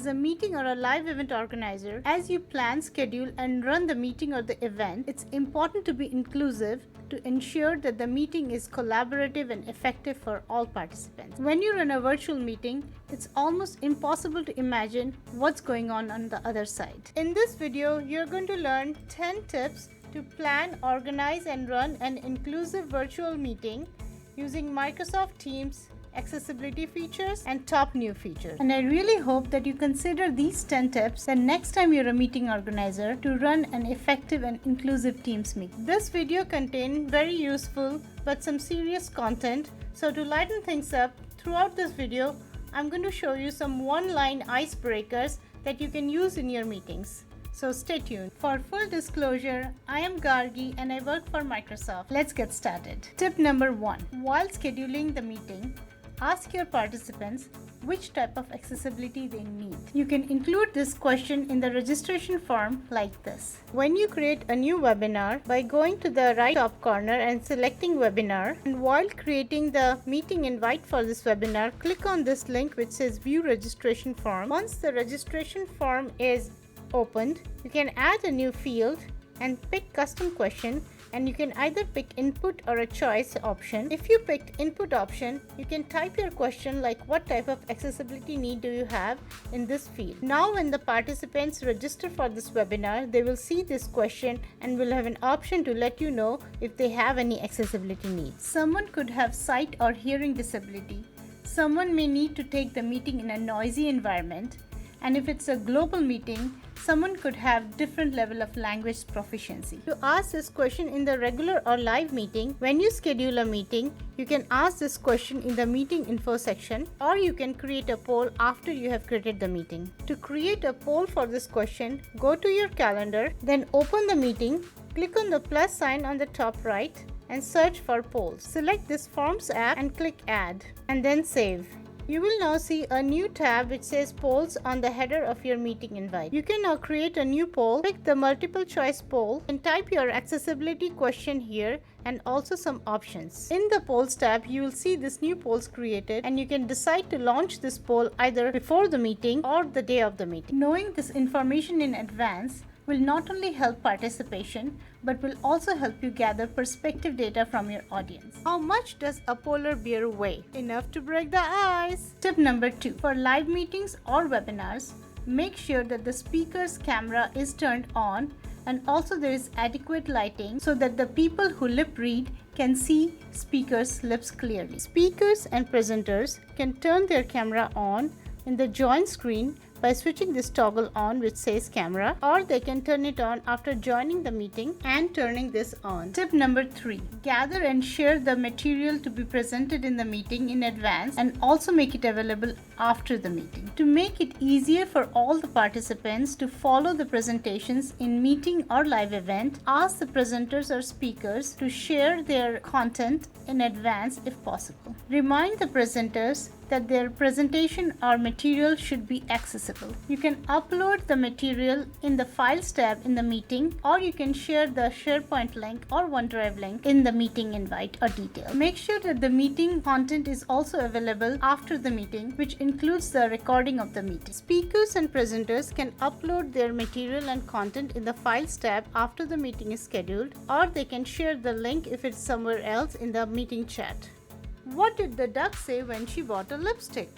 As a meeting or a live event organizer, as you plan, schedule, and run the meeting or the event, it's important to be inclusive to ensure that the meeting is collaborative and effective for all participants. When you run a virtual meeting, it's almost impossible to imagine what's going on the other side. In this video, you're going to learn 10 tips to plan, organize, and run an inclusive virtual meeting using Microsoft Teams accessibility features and top new features. And I really hope that you consider these 10 tips the next time you're a meeting organizer to run an effective and inclusive Teams meeting. This video contains very useful but some serious content, so to lighten things up, throughout this video, I'm going to show you some one-line icebreakers that you can use in your meetings. So stay tuned. For full disclosure, I am Gargi and I work for Microsoft. Let's get started. Tip number 1. While scheduling the meeting, ask your participants which type of accessibility they need. You can include this question in the registration form like this. When you create a new webinar, by going to the right top corner and selecting webinar, and while creating the meeting invite for this webinar, click on this link which says view registration form. Once the registration form is opened, you can add a new field and pick custom question, and you can either pick input or a choice option. If you picked input option, you can type your question like what type of accessibility need do you have in this field. Now when the participants register for this webinar, they will see this question and will have an option to let you know if they have any accessibility needs. Someone could have sight or hearing disability. Someone may need to take the meeting in a noisy environment. And if it's a global meeting, someone could have different level of language proficiency. To ask this question in the regular or live meeting, when you schedule a meeting, you can ask this question in the meeting info section, or you can create a poll after you have created the meeting. To create a poll for this question, go to your calendar, then open the meeting, click on the plus sign on the top right and search for polls. Select this Forms app and click Add and then Save. You will now see a new tab which says polls on the header of your meeting invite. You can now create a new poll, pick the multiple choice poll and type your accessibility question here and also some options. In the polls tab, you will see this new polls created and you can decide to launch this poll either before the meeting or the day of the meeting. Knowing this information in advance will not only help participation, but will also help you gather perspective data from your audience. How much does a polar bear weigh? Enough to break the ice. Tip number 2. For live meetings or webinars, make sure that the speaker's camera is turned on and also there is adequate lighting so that the people who lip read can see speaker's lips clearly. Speakers and presenters can turn their camera on in the join screen by switching this toggle on which says camera, or they can turn it on after joining the meeting and turning this on. Tip number 3. Gather and share the material to be presented in the meeting in advance and also make it available after the meeting. To make it easier for all the participants to follow the presentations in meeting or live event, ask the presenters or speakers to share their content in advance if possible. Remind the presenters that their presentation or material should be accessible. You can upload the material in the Files tab in the meeting, or you can share the SharePoint link or OneDrive link in the meeting invite or detail. Make sure that the meeting content is also available after the meeting, which includes the recording of the meeting. Speakers and presenters can upload their material and content in the Files tab after the meeting is scheduled, or they can share the link if it's somewhere else in the meeting chat. What did the duck say when she bought a lipstick?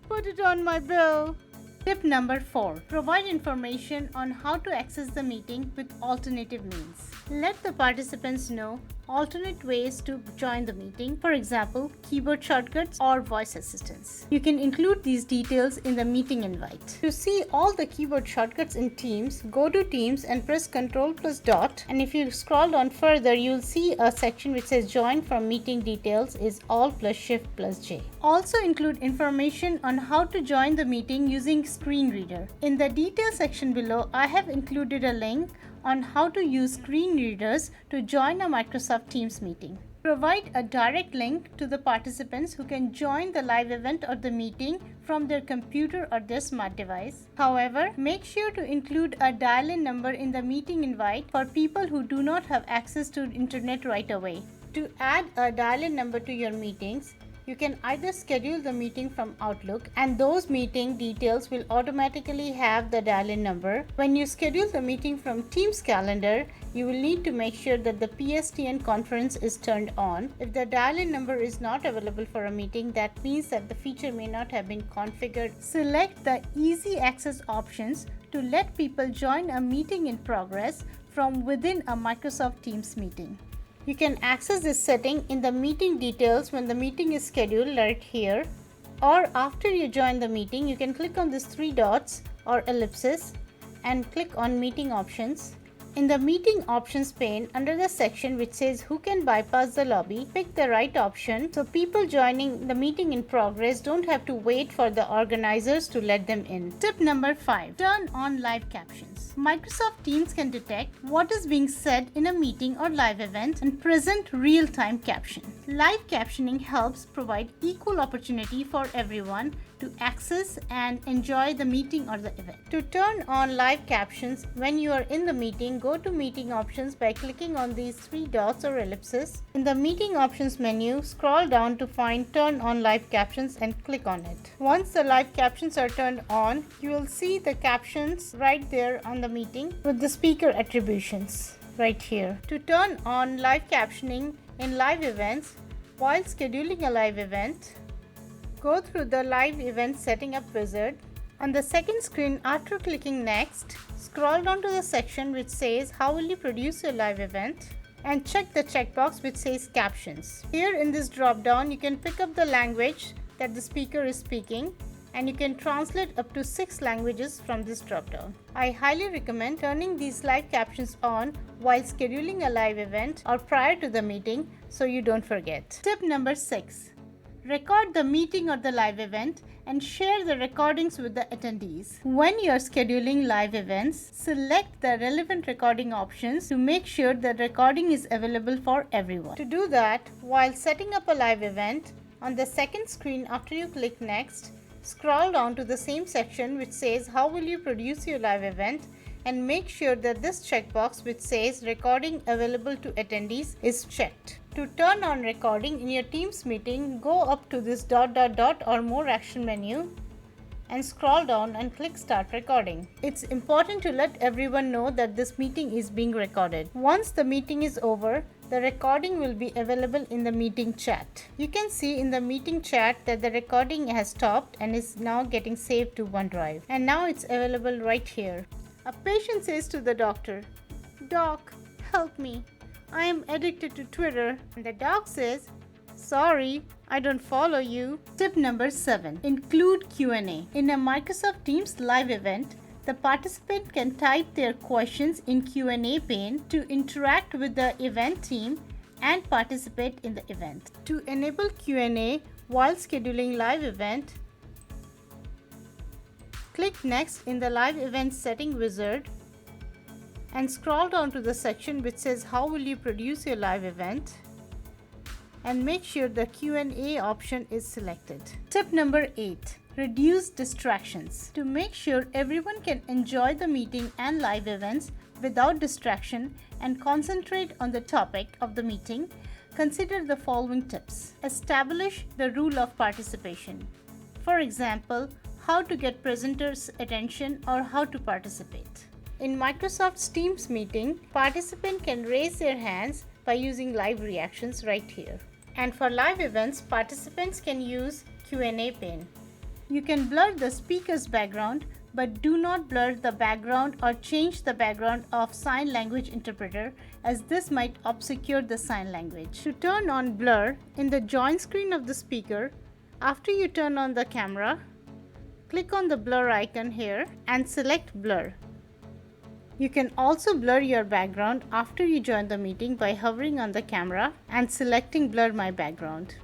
Put it on my bill. Tip number 4. Provide information on how to access the meeting with alternative means. Let the participants know alternate ways to join the meeting, for example, keyboard shortcuts or voice assistance. You can include these details in the meeting invite. To see all the keyboard shortcuts in Teams, go to Teams and press Ctrl+Dot, and if you scroll down further, you'll see a section which says Join from Meeting Details is Alt+Shift+J. Also include information on how to join the meeting using Screen Reader. In the details section below, I have included a link on how to use screen readers to join a Microsoft Teams meeting. Provide a direct link to the participants who can join the live event or the meeting from their computer or their smart device. However, make sure to include a dial-in number in the meeting invite for people who do not have access to internet right away. To add a dial-in number to your meetings, You can either schedule the meeting from Outlook, and those meeting details will automatically have the dial-in number. When you schedule the meeting from Teams calendar, you will need to make sure that the PSTN conference is turned on. If the dial-in number is not available for a meeting, that means that the feature may not have been configured. Select the Easy Access options to let people join a meeting in progress from within a Microsoft Teams meeting. You can access this setting in the meeting details when the meeting is scheduled right here, or after you join the meeting, you can click on these three dots or ellipses and click on meeting options. In the meeting options pane, under the section which says who can bypass the lobby, pick the right option so people joining the meeting in progress don't have to wait for the organizers to let them in. Tip number 5. Turn on live captions. Microsoft Teams can detect what is being said in a meeting or live event and present real-time caption. Live captioning helps provide equal opportunity for everyone to access and enjoy the meeting or the event. To turn on live captions when you are in the meeting, go to meeting options by clicking on these three dots or ellipses. In the meeting options menu, scroll down to find turn on live captions and click on it. Once the live captions are turned on, you will see the captions right there on the meeting with the speaker attributions right here. To turn on live captioning in live events while scheduling a live event, go through the live event setting up wizard. On the second screen, after clicking next, scroll down to the section which says how will you produce your live event and check the checkbox which says captions. Here in this drop down, you can pick up the language that the speaker is speaking, and you can translate up to 6 languages from this drop down. I highly recommend turning these live captions on while scheduling a live event or prior to the meeting so you don't forget. Tip number 6. Record the meeting or the live event and share the recordings with the attendees. When you are scheduling live events, select the relevant recording options to make sure the recording is available for everyone. To do that, while setting up a live event, on the second screen after you click next, scroll down to the same section which says how will you produce your live event and make sure that this checkbox which says recording available to attendees is checked. To turn on recording in your Teams meeting, go up to this ... or more action menu and scroll down and click start recording. It's important to let everyone know that this meeting is being recorded. Once the meeting is over, the recording will be available in the meeting chat. You can see in the meeting chat that the recording has stopped and is now getting saved to OneDrive. And now it's available right here. A patient says to the doctor, "Doc, help me. I am addicted to Twitter." And the doc says, "Sorry, I don't follow you." Tip number 7. Include Q&A. In a Microsoft Teams live event, the participant can type their questions in Q&A pane to interact with the event team and participate in the event. To enable Q&A while scheduling live event, click next in the live event setting wizard and scroll down to the section which says how will you produce your live event and make sure the Q&A option is selected. Tip number 8. Reduce distractions. To make sure everyone can enjoy the meeting and live events without distraction and concentrate on the topic of the meeting, consider the following tips. Establish the rule of participation. For example, how to get presenters' attention or how to participate. In Microsoft Teams meeting, participants can raise their hands by using live reactions right here. And for live events, participants can use Q&A pane. You can blur the speaker's background, but do not blur the background or change the background of sign language interpreter, as this might obscure the sign language. To turn on blur, in the join screen of the speaker, after you turn on the camera, click on the blur icon here and select blur. You can also blur your background after you join the meeting by hovering on the camera and selecting blur my background.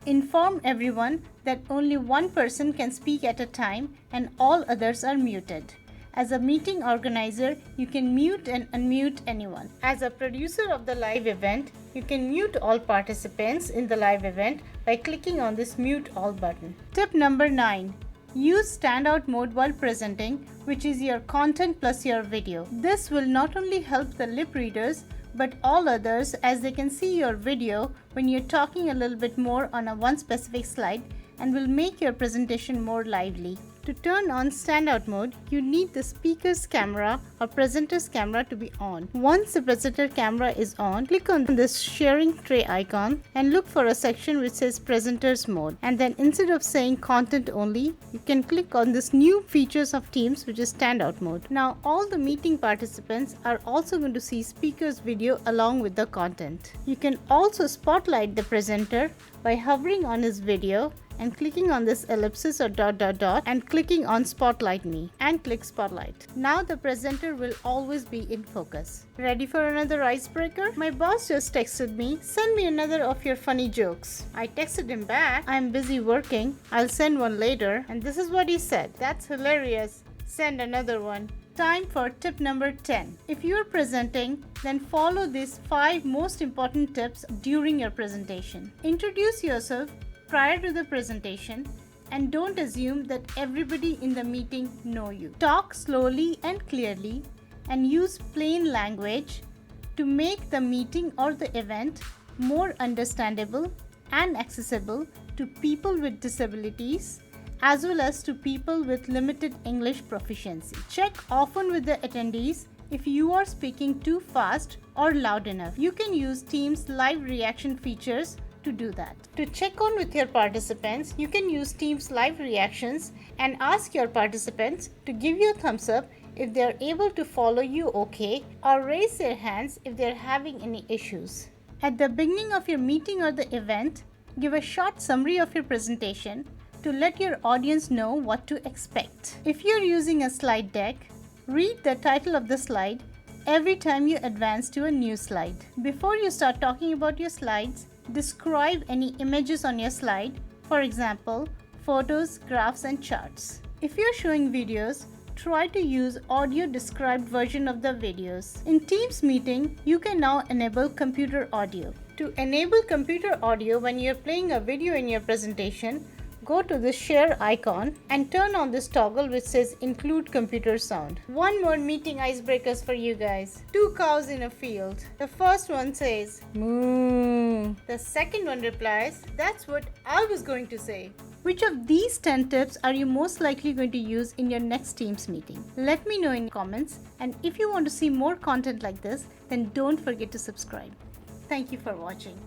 Inform everyone that only one person can speak at a time and all others are muted. As a meeting organizer, you can mute and unmute anyone. As a producer of the live event, you can mute all participants in the live event by clicking on this mute all button. Tip number 9. Use standout mode while presenting, which is your content plus your video. This will not only help the lip readers but all others, as they can see your video when you're talking a little bit more on one specific slide, and will make your presentation more lively. To turn on standout mode, you need the speaker's camera or presenter's camera to be on. Once the presenter camera is on, click on this sharing tray icon and look for a section which says presenter's mode. And then instead of saying content only, you can click on this new features of Teams, which is standout mode. Now all the meeting participants are also going to see speaker's video along with the content. You can also spotlight the presenter by hovering on his video and clicking on this ellipsis or dot and clicking on spotlight me and click spotlight. Now the presenter will always be in focus. Ready for another icebreaker? My boss just texted me, send me another of your funny jokes. I texted him back, I'm busy working, I'll send one later, and this is what he said. That's hilarious. Send another one. Time for tip number 10. If you are presenting, then follow these 5 most important tips during your presentation. Introduce yourself prior to the presentation and don't assume that everybody in the meeting know you. Talk slowly and clearly and use plain language to make the meeting or the event more understandable and accessible to people with disabilities as well as to people with limited English proficiency. Check often with the attendees if you are speaking too fast or loud enough. You can use Teams live reaction features to do that. To check on with your participants, you can use Teams live reactions and ask your participants to give you a thumbs up if they are able to follow you okay, or raise their hands if they are having any issues. At the beginning of your meeting or the event, give a short summary of your presentation to let your audience know what to expect. If you are using a slide deck, read the title of the slide every time you advance to a new slide. Before you start talking about your slides, describe any images on your slide, for example, photos, graphs, and charts. If you're showing videos, try to use audio described version of the videos. In Teams meeting, you can now enable computer audio. To enable computer audio when you're playing a video in your presentation, go to the share icon and turn on this toggle which says include computer sound. One more meeting icebreakers for you guys. 2 cows in a field. The first one says moo. The second one replies, that's what I was going to say. Which of these 10 tips are you most likely going to use in your next Teams meeting? Let me know in comments, and if you want to see more content like this, then don't forget to subscribe. Thank you for watching.